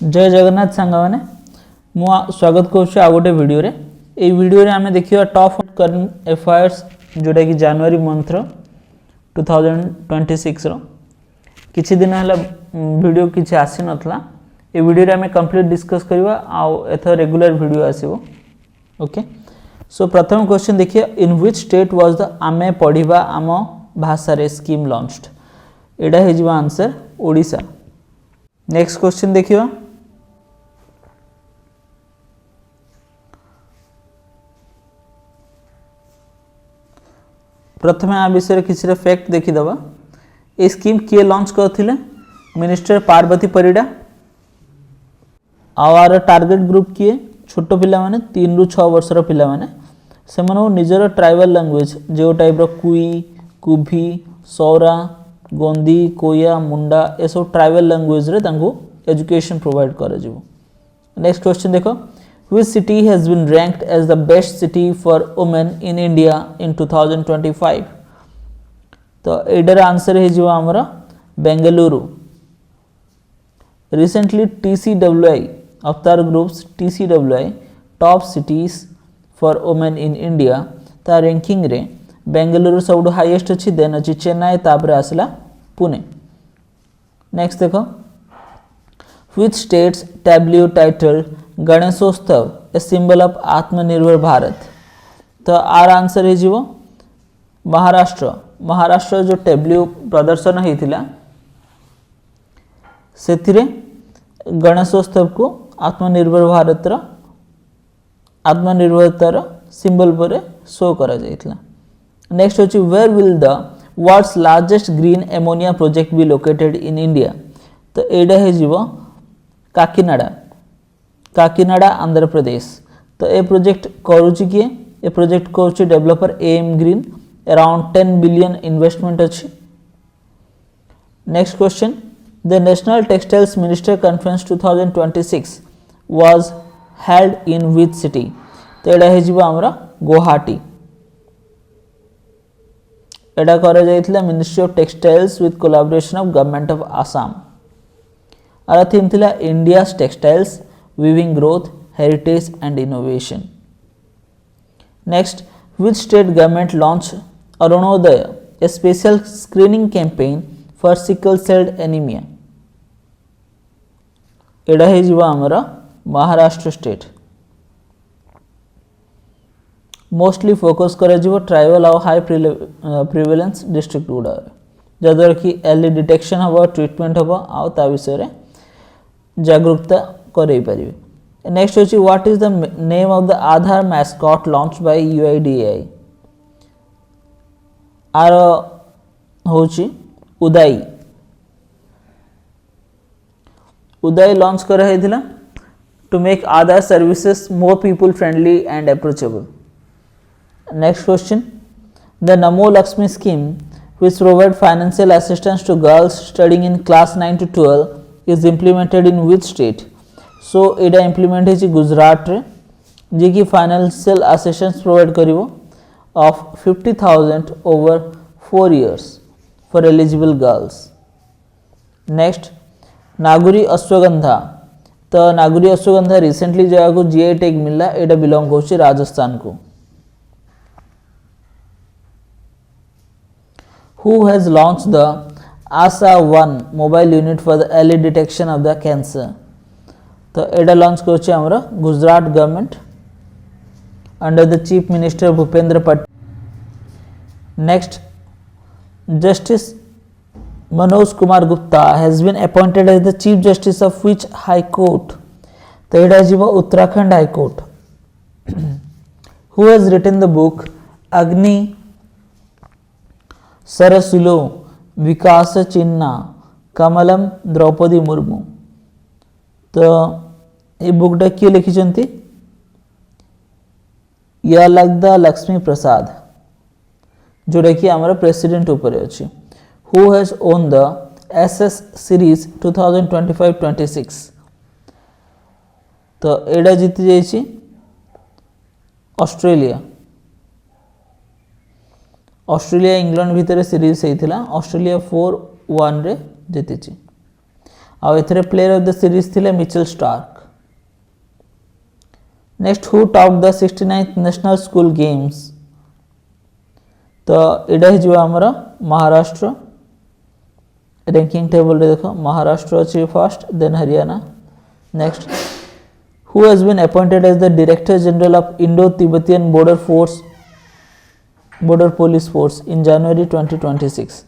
जय जगन्नाथ सांग मैंने मु स्वागत करुँ आ गोटे वीडियो रे। ये वीडियो रे आमे देखिए टॉप करंट अफेयर्स जोटा कि जनवरी मंथ 2026 रो किछि दिन हला वीडियो किछि आसी नथला। ए वीडियो रे आमे कंप्लीट डिस्कस करबा आ एथो रेगुलर वीडियो आसीबो। ओके, सो प्रथम क्वेश्चन देखिए, in which state was the आमे पढिबा आम भाषा रे स्कीम लॉन्च्ड। एडा हे जिवा आंसर ओडिसा। नेक्स्ट क्वेश्चन देखियो, प्रथमे आ विषय किसी फैक्ट देखीदबा। ये स्कीम किए लॉन्च करथिले? मिनिस्टर पार्वती परिडा। आवार टार्गेट ग्रुप किए? छोट पिला माने 3 रु 6 वर्षर पिला माने से मनो निजर ट्राइबल लैंग्वेज जो टाइप रो कुई, कुभी, सौरा, गोंदी, कोया, मुंडा ए सब ट्राइबल लैंग्वेज रे तांको एजुकेशन प्रोवाइड करा जिवो। नेक्स्ट क्वेश्चन देखो, which city has been ranked as the best city for women in India in 2025? तो एडर आंसर है जो हमारा बेंगलुरु। रिसेंटली TCWI अवतार groups TCWI top cities for women in India ता रैंकिंग रे बेंगलुरु सब हाईएस्ट अच्छी, देन अच्छी चेन्नई, तापर आसला पुणे। नेक्स्ट देखो, which states tableau titled Ganeshotsav a symbol of आत्मनिर्भर भारत। तो आर आंसर है जीवो महाराष्ट्र। महाराष्ट्र जो टेब्ल्यू प्रदर्शन होता से गणेशोत्सव को आत्मनिर्भर भारत आत्मनिर्भरतार सिंबल पर शो करा जायतिला। नेक्स्ट होची, where will the world's largest green ammonia project be located in India. तो एडा है जीवो काकीनाडा। काकीनाडा आंध्र प्रदेश। तो ये प्रोजेक्ट करुची किए? ये प्रोजेक्ट करुची developer M Green. Around 10 billion investment अच्छी। Next question, the national textiles minister conference 2026 was held in which city. तो एडा हे जिवो हमरा गुवाहाटी। एडा करा जायतिला ministry of textiles with collaboration of government of Assam. आर थीम थिला India's textiles weaving growth, heritage and innovation. Next, which state government launched Arunodaya, a special screening campaign for sickle cell anemia? एडा है जीवा हमारा महाराष्ट्र स्टेट। मोस्टली फोकस करे जीवो tribal और high prevalence district गुड़ा जद्वारा कि अर्ली डिटेक्शन हम, ट्रीटमेंट हम आ ता विषय रे जागरूकता करे पारिबे। नेक्स्ट होची, what is the name of the Aadhaar mascot launch by UIDAI। आर होची उदय। उदय लॉन्च करा हेतिला to make Aadhaar services more people friendly and approachable. Next question, the Namo Lakshmi scheme which provide financial assistance to girls studying in class 9 to 12 is implemented in which state? So एडा implement है गुजरात रे, जी की financial assistance provide करिवो of 50,000 over 4 years for eligible girls. Next, Naguri ashwagandha. तो Naguri ashwagandha recently जगह को GI tag मिला, एडा बिलोंग होची राजस्थान को। Who has launched the ASA 1 mobile unit for the early detection of the cancer? तो एडा लॉन्च करुचे हमरा Gujarat government under the chief minister Bhupendra Patel. Next, justice Manoj Kumar Gupta has been appointed as the chief justice of which high court. तो एडा जीवो Uttarakhand high court. Who has written the book Agni सरसुलो विकास चिन्ना कमलम द्रौपदी मुर्मू। तो ये बुकटा किए लिखिचंती? यालगदा लक्ष्मी प्रसाद, जोटा कि हमारा प्रेसिडेंट ऊपर अच्छी। Who has own the SS series 2025-26। तो एडा जीति जाइए ऑस्ट्रेलिया। ऑस्ट्रेलिया इंग्लैंड भितर सीरीज होता, ऑस्ट्रेलिया 4-1 रे जीति। आउ एथरे प्लेयर ऑफ द सीरीज थिले Mitchell Starc. Next who top the 69th national school games तो एडा ही आमर महाराष्ट्र रैंकिंग टेबल रे देखो महाराष्ट्र अच्छी first then Haryana. Next who has been appointed as the director general of Indo Tibetan border police force in January 2026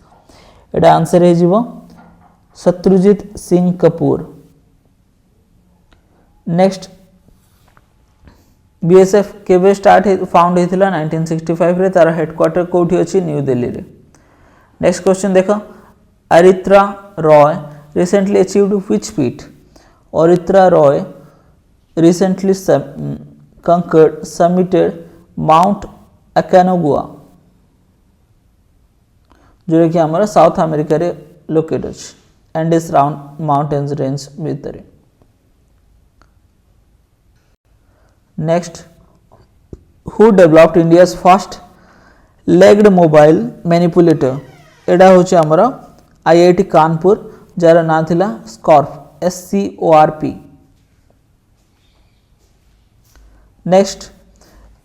एटा answer है जीवो Shatrujeet Singh Kapur. Next BSF केबे स्टार्ट फाउंड होता 1965 रे तार हेडक्वार्टर कोठी अछि न्यू दिल्ली रे। नेक्स्ट क्वेश्चन देखो Aritra Roy recently achieved which feet. Aritra Roy recently conquered summited Mount Aconcagua जो कि हमारा साउथ अमेरिका रे लोकेट अछि एंडिस राउंड माउंटेन्स रेंज भितर। Next who developed India's first legged mobile manipulator एडा होची हमरा आईआईटी कानपुर जार ना थिला स्कॉर्प SCORP। Next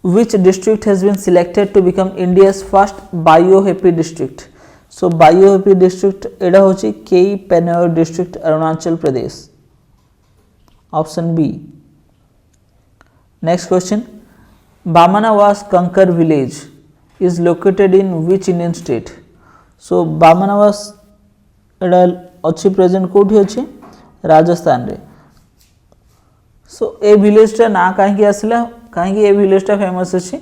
which district has been selected to become India's first biohappy district। so biohappy district एडा होची केई Penor district Arunachal Pradesh option B. Next question बामनावास कंकर village is located in which Indian state। so बामनावास एडा अच्छी present कोठी अछि राजस्थान रे। so ए village टा ना काहे आसला कहीं ये विलेज फेमस अच्छी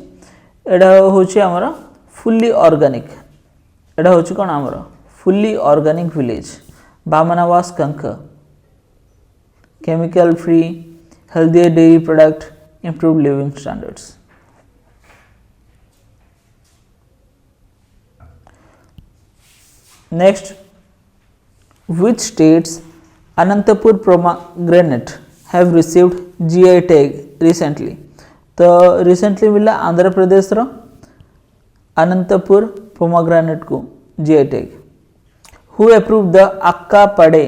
एडा होची हमरा फुल्ली ऑर्गेनिक एडा होची कोन हमरा फुल्ली ऑर्गेनिक विलेज बामनावास कंकर chemical free healthy dairy product improve living standards. Next which states Anantapur pomegranate have received GI tag recently। तो रिसेंटली मिला आंध्र प्रदेश रो अनंतपुर पोमग्रेनेट को GI tag. Who approve the अक्का पड़े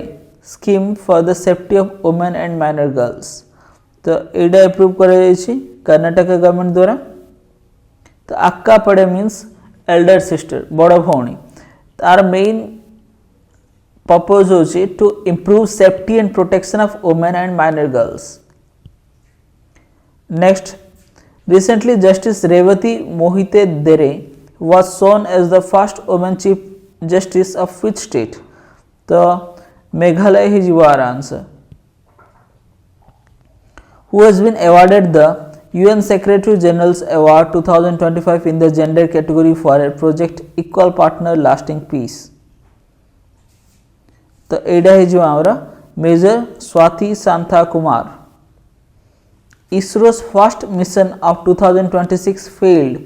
scheme for the safety of women and minor girls. तो एडा approve करे Karnataka government द्वारा। तो अक्का पड़े मीन्स एल्डर सिस्टर बड़ भौणी तार मेन पर्पज होची to improve safety and protection of women and minor girls. Next recently Justice Revati Mohite Dere was shown as the first woman chief justice of which state। तो मेघालय ही जीवार answer. Who has been awarded the UN Secretary General's Award 2025 in the gender category for a project equal partner lasting peace। तो एडा ही जो आमरा major Swati Santa Kumar. ISRO's first mission of 2026 failed,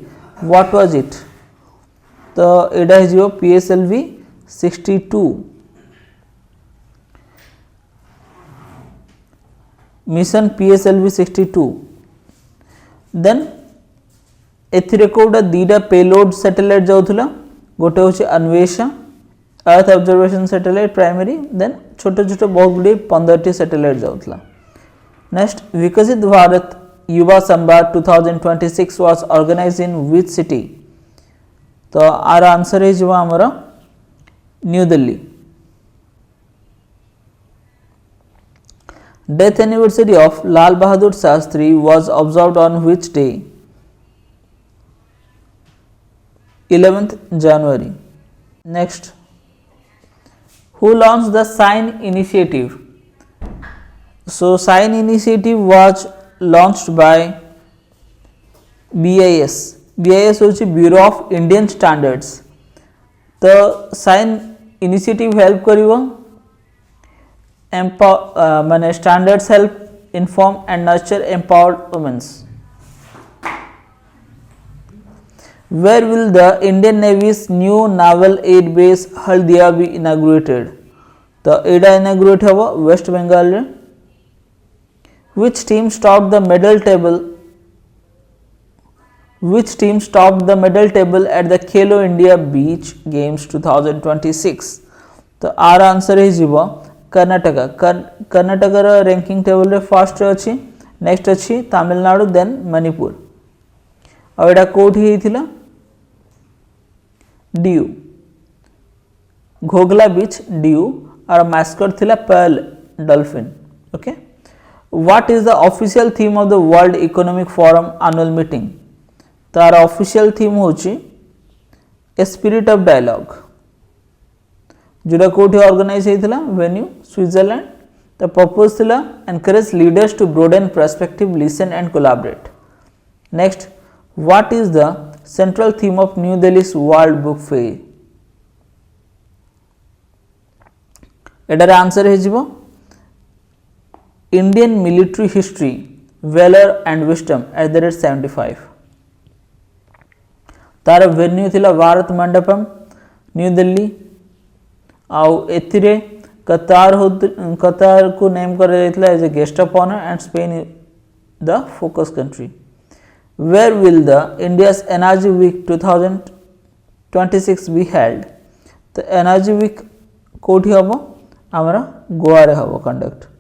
what was it। तो एडा है जो PSLV 62 मिशन PSLV 62। देन एथिरे कोडा दीडा पेलोड सैटेलाइट जाउथला गोटे होची Anvesha earth observation satellite primary then छोटे छोटे बहुत गुडी 15टी सैटेलाइट जाउथला। नेक्स्ट विकसित भारत युवा संवाद 2026 was organized in which city। तो आर आंसर है जो हमारा new Delhi. Death anniversary of Lal Bahadur Shastri was observed on which day। 11th January। Next who launched the sign initiative। So sign initiative was launched by BIS। BIS होची bureau of Indian standards. तो sign initiative help करिवो माने standards help inform and nurture empowered womens. Where will the Indian Navy's new naval air base Haldia be inaugurated। तो एडा inaugurate हवा waste Bengal रे। Which team topped the medal table at the Khelo India Beach Games 2026। तो are answer है जीवा कर्नाटका कर्नाटकर ranking table रे first अच्छी नेक्स्ट अच्छी तमिलनाडु देन मणिपुर और एटा कोठी हेतिला डीयू घोगला बीच डीयू और मैस्कट थिला pearl dolphin okay what is the official theme of the world economic forum annual meeting तार ऑफिशियल थीम होची ए स्पिरिट ऑफ डायलॉग जोड़ा कोठी ऑर्गेनाइज हेतिला वेन्यू स्विट्जरलैंड द पर्पस थिला encourage leaders to broaden perspective listen and collaborate next what is the central theme of New Delhi's world book fair एटार answer हे जिवो Indian military history valour and wisdom @75 तार venue थिला Bharat Mandapam new Delhi आउ एथिरे कतार को नेम कर जाइतला as a guest of honour and Spain the focus country where will the India's energy week 2026 be held तो एनर्जी वीक कोठी हबो हमरा गोवा रे हबो conduct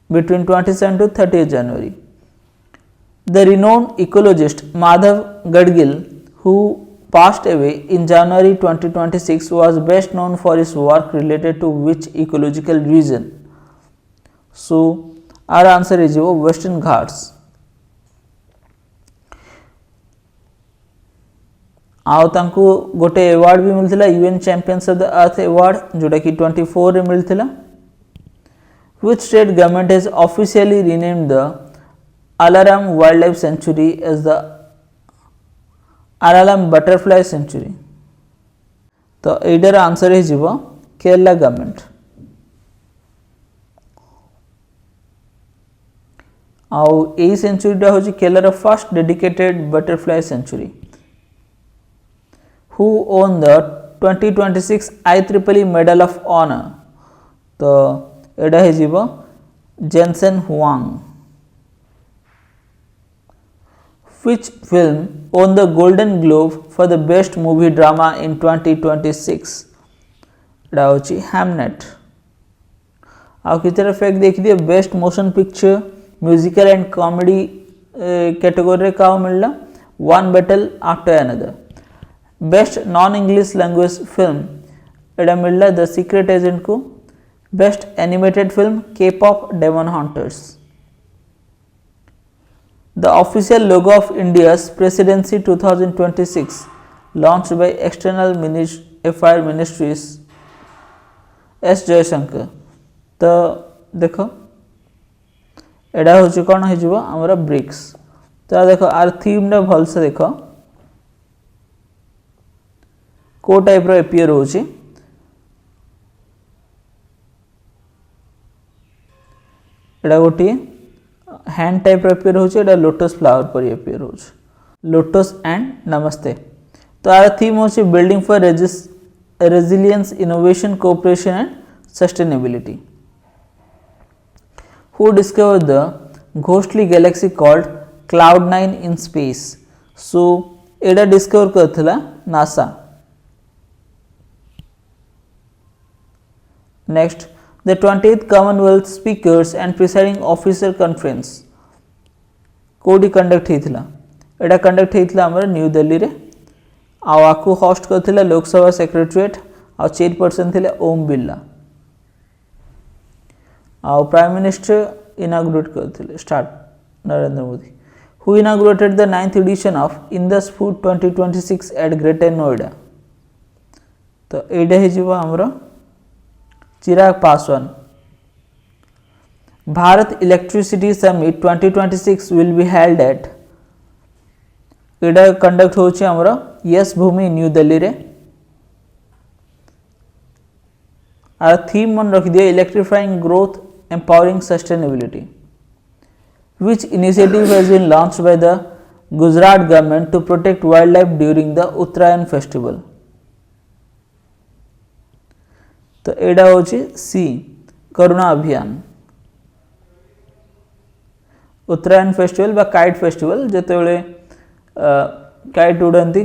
between 27 to 30 January. The renowned ecologist Madhav Gadgil, who passed away in January 2026, was best known for his work related to which ecological region? So, our answer is Western Ghats. आउ तांको गोटे award भी मिलथिला UN champions of the earth award जोटा कि 24 रे मिलथिला Which state government has officially renamed the Alaram Wildlife Sanctuary as the Alaram Butterfly Sanctuary? तो एडर आंसर है जीवो केरला गवर्नमेंट आउ ए सेंचुरीटा होची केरलार first dedicated butterfly sanctuary who won the 2026 IEEE medal of honour तो एडा है जीवो Jensen Huang Which film won the Golden Globe for the best movie drama in 2026? एडा होची हैमनेट आउ कितर फैक्ट देख दिए best motion picture musical and comedy category का मिलला one battle after another best non English language film एडा मिलला the secret agent को Best animated film K-pop Demon Hunters. The official logo of India's presidency 2026 launched by External Affairs Ministries S Jaishankar. तो देखो एडा होची कोन हे जिवो हमरा BRICS तो देखो आर थीम ने भल से देखो को टाइप रो एपियर होची एडा गोटे हैंड टाइप एपियर होची एडा लोटस फ्लावर पर एपियर होची लोटस एंड नमस्ते तो आर थीम होची building for resilience innovation cooperation and sustainability who discovered the ghostly galaxy called Cloud9 in space so एडा डिस्कवर करथिला NASA next The 20th Commonwealth Speakers and Presiding Officer Conference कोडी conduct हेथिला एडा conduct हेथिला हमर न्यू दिल्ली रे आ आकु होस्ट करथिला लोकसभा सेक्रेटरीएट आ चेयरपर्सन थिले ओम बिरला आ प्राइम मिनिस्टर इनागुरेट करथिले start Narendra Modi who inaugurated the 9th edition of Indus Food 2026 at Greater Noida तो एडा हे जिवो हमर Chirag Paswan Bharat electricity summit 2026 will be held at एडा कंडक्ट होची हमरा यस भूमि न्यू दिल्ली रे आर थीम मन रख दिया electrifying growth empowering sustainability which initiative has been launched by the Gujarat government to protect wildlife during the Uttarayan festival तो एडा होची सी करुणा अभियान उत्तरायण फेस्टिवल बा काइट फेस्टिवल जेते बेले काइट उड़ंती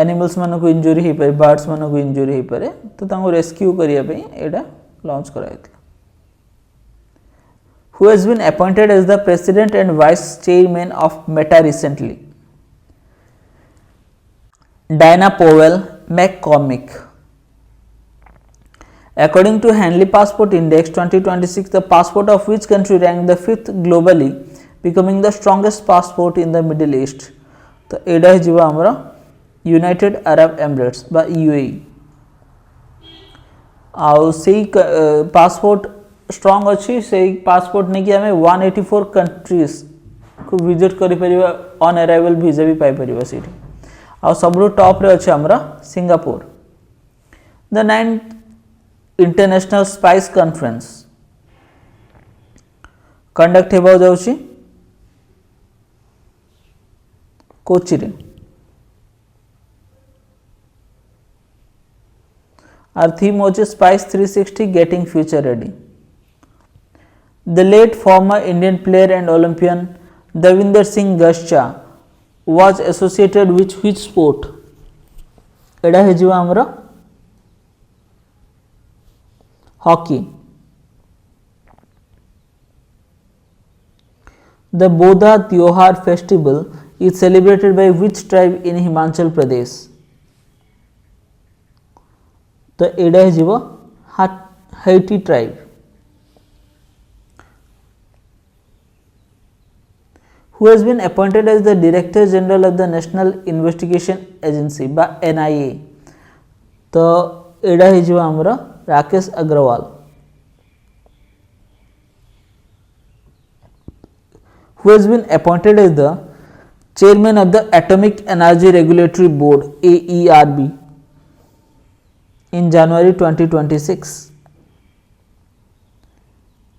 एनिमल्स मान को इंजुरी हो पारे बर्ड्स मान को इंजुरी हो पारे तो तांको रेस्क्यू करिया पे एटा launch कराइतला who has been appointed as the president and vice chairman of Meta recently. Diana Powell McCormick. According to Henley Passport Index 2026, the passport of which country ranked the 5th globally, becoming the strongest passport in the Middle East. तो एडा जीवा हमरा United Arab Emirates बा UAE आउ सेही passport strong अच्छी से passport नहीं कि हमें 184 कंट्रीज को विजिट करि परिबा ऑन अराइवल वीजा भी पाई परिबा सीटी आ सबरो टॉप रे अछि हमरा Singapore the 9th international spice conference conduct हेबा जाउछि कोची रे आर थीम होछि spice 360 getting future ready The late former Indian player and Olympian Davinder Singh Gashcha was associated with which sport? एडा हे जीवा हमरा hockey The Bodha Tyohar festival is celebrated by which tribe in Himachal Pradesh? तो एडा हे जीवा high tea tribe who has been appointed as the Director General of the National Investigation Agency by NIA. तो एडा ही जो हमरा Rakesh Agarwal who has been appointed as the Chairman of the Atomic Energy Regulatory Board AERB in January 2026.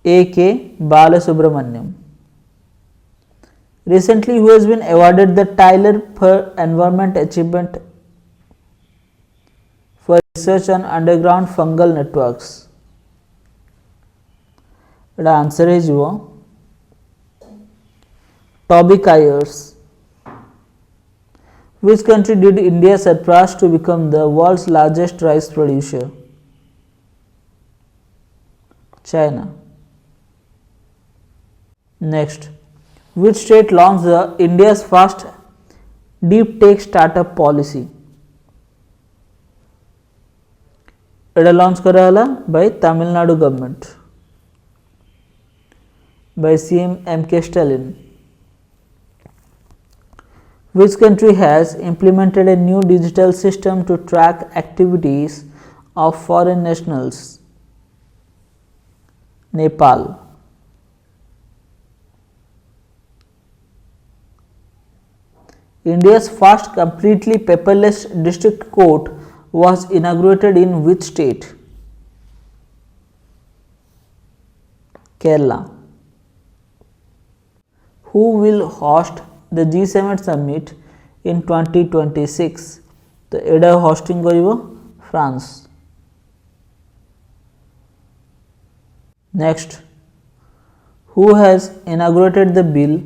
A.K. Balasubramaniam. Recently, who has been awarded the Tyler for Environment Achievement for research on underground fungal networks? The answer is Toby Kyers. Which country did India surpass to become the world's largest rice producer? China. Next. Which state launched the India's first deep tech startup policy? एडा launch करा हला by Tamil Nadu government by CM M.K. Stalin. Which country has implemented a new digital system to track activities of foreign nationals? Nepal. India's first completely paperless district court was inaugurated in which state? Kerala. Who will host the G7 summit in 2026? तो एडा hosting करिवो France. Next, who has inaugurated the bill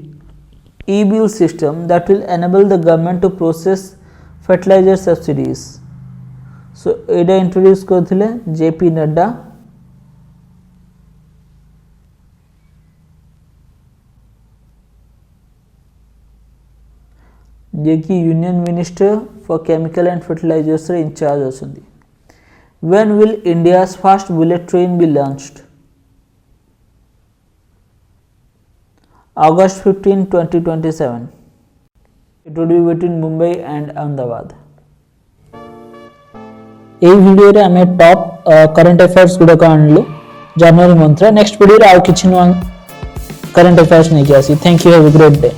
e-bill system that will enable the government to process fertilizer subsidies? So एडा introduce करथिले JP Nadda. जे कि union minister for chemical and fertilizers रे incharge अछंती. When will India's first bullet train be launched? August 15, 2027. It would be between Mumbai and Ahmedabad. এই ভিডিওরে আমি top current affairs গুড়াক আনলু জানুয়ারি মন্থ রে. নেক্সট ভিডিওরে আর কিছু নয় কারেন্ট अफेयर्स নেকি আসি. Thank you, have a great day.